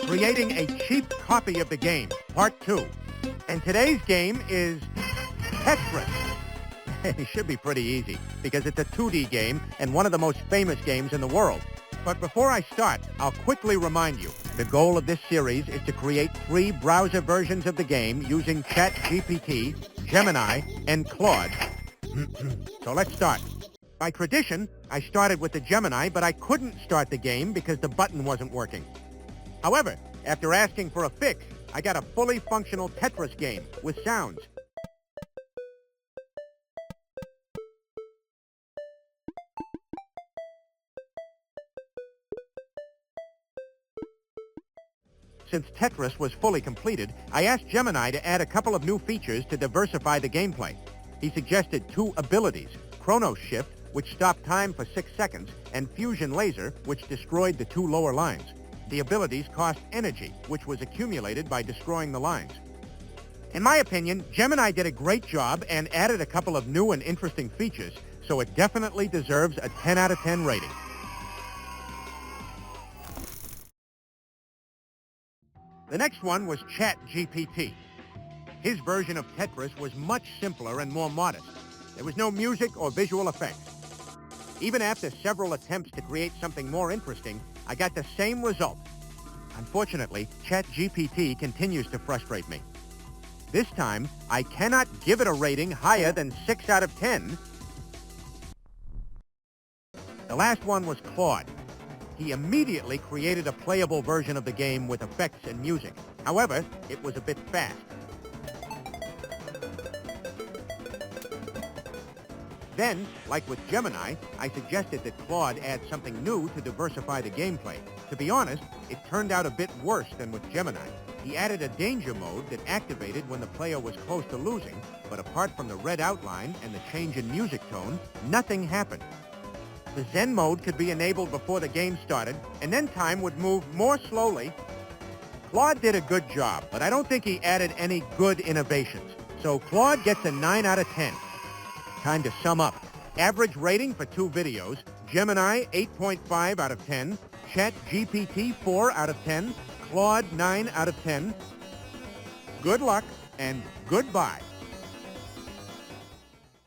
creating a cheap copy of the game, Part 2. And today's game is Tetris. It should be pretty easy, because it's a 2D game and one of the most famous games in the world. But before I start, I'll quickly remind you, the goal of this series is to create 3 browser versions of the game using ChatGPT, Gemini, and Claude. So let's start. By tradition, I started with the Gemini, but I couldn't start the game because the button wasn't working. However, after asking for a fix, I got a fully functional Tetris game with sounds. Since Tetris was fully completed, I asked Gemini to add a couple of new features to diversify the gameplay. He suggested 2 abilities, Chrono Shift, which stopped time for 6 seconds, and Fusion Laser, which destroyed the 2 lower lines. The abilities cost energy, which was accumulated by destroying the lines. In my opinion, Gemini did a great job and added a couple of new and interesting features, so it definitely deserves a 10 out of 10 rating. The next one was ChatGPT. His version of Tetris was much simpler and more modest. There was no music or visual effects. Even after several attempts to create something more interesting, I got the same result. Unfortunately, ChatGPT continues to frustrate me. This time, I cannot give it a rating higher than 6 out of 10. The last one was Claude. He immediately created a playable version of the game with effects and music. However, it was a bit fast. Then, like with Gemini, I suggested that Claude add something new to diversify the gameplay. To be honest, it turned out a bit worse than with Gemini. He added a danger mode that activated when the player was close to losing, but apart from the red outline and the change in music tone, nothing happened. The Zen mode could be enabled before the game started, and then time would move more slowly. Claude did a good job, but I don't think he added any good innovations. So Claude gets a 9 out of 10. Time to sum up. Average rating for 2 videos, Gemini 8.5 out of 10, ChatGPT 4 out of 10, Claude 9 out of 10. Good luck and goodbye.